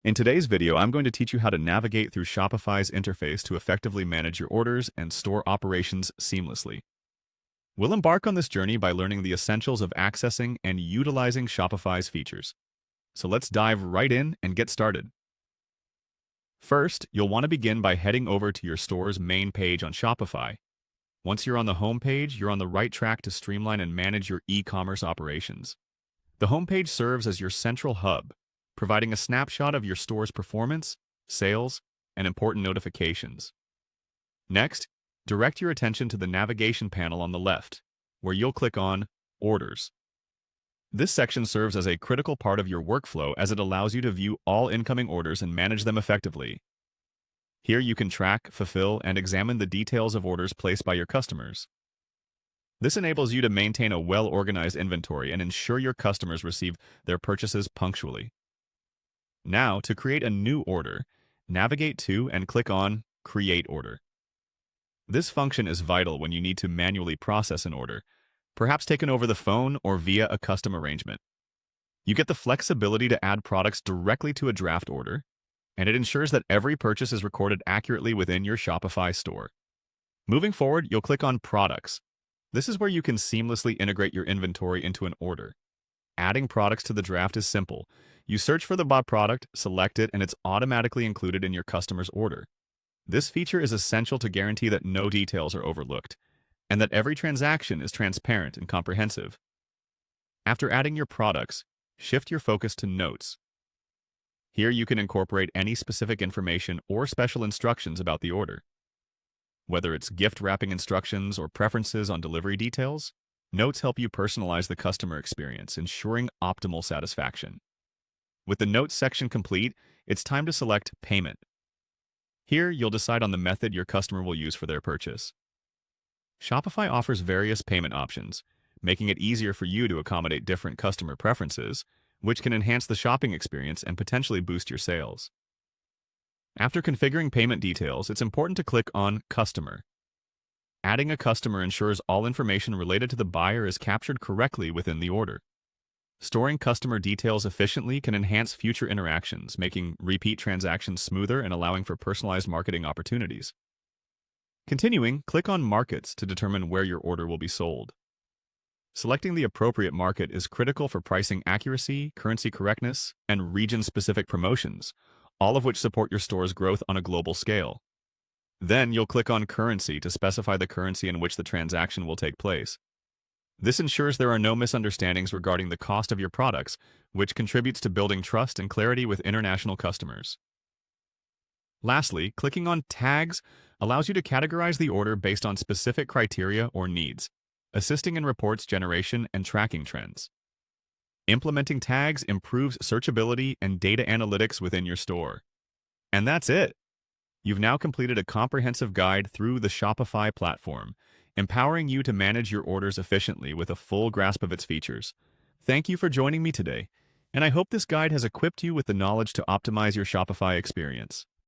In today's video, I'm going to teach you how to navigate through Shopify's interface to effectively manage your orders and store operations seamlessly. We'll embark on this journey by learning the essentials of accessing and utilizing Shopify's features. So let's dive right in and get started. First, you'll want to begin by heading over to your store's main page on Shopify. Once you're on the home page, you're on the right track to streamline and manage your e-commerce operations. The home page serves as your central hub, providing a snapshot of your store's performance, sales, and important notifications. Next, direct your attention to the navigation panel on the left, where you'll click on Orders. This section serves as a critical part of your workflow as it allows you to view all incoming orders and manage them effectively. Here you can track, fulfill, and examine the details of orders placed by your customers. This enables you to maintain a well-organized inventory and ensure your customers receive their purchases punctually. Now, to create a new order, navigate to and click on Create Order. This function is vital when you need to manually process an order, perhaps taken over the phone or via a custom arrangement. You get the flexibility to add products directly to a draft order, and it ensures that every purchase is recorded accurately within your Shopify store. Moving forward, you'll click on Products. This is where you can seamlessly integrate your inventory into an order. Adding products to the draft is simple. You search for the bought product, select it, and it's automatically included in your customer's order. This feature is essential to guarantee that no details are overlooked, and that every transaction is transparent and comprehensive. After adding your products, shift your focus to Notes. Here you can incorporate any specific information or special instructions about the order. Whether it's gift wrapping instructions or preferences on delivery details, Notes help you personalize the customer experience, ensuring optimal satisfaction. With the Notes section complete, it's time to select Payment. Here, you'll decide on the method your customer will use for their purchase. Shopify offers various payment options, making it easier for you to accommodate different customer preferences, which can enhance the shopping experience and potentially boost your sales. After configuring payment details, it's important to click on Customer. Adding a customer ensures all information related to the buyer is captured correctly within the order. Storing customer details efficiently can enhance future interactions, making repeat transactions smoother and allowing for personalized marketing opportunities. Continuing, click on Markets to determine where your order will be sold. Selecting the appropriate market is critical for pricing accuracy, currency correctness, and region-specific promotions, all of which support your store's growth on a global scale. Then you'll click on Currency to specify the currency in which the transaction will take place. This ensures there are no misunderstandings regarding the cost of your products, which contributes to building trust and clarity with international customers. Lastly, clicking on Tags allows you to categorize the order based on specific criteria or needs, assisting in reports generation and tracking trends. Implementing tags improves searchability and data analytics within your store. And that's it! You've now completed a comprehensive guide through the Shopify platform, empowering you to manage your orders efficiently with a full grasp of its features. Thank you for joining me today, and I hope this guide has equipped you with the knowledge to optimize your Shopify experience.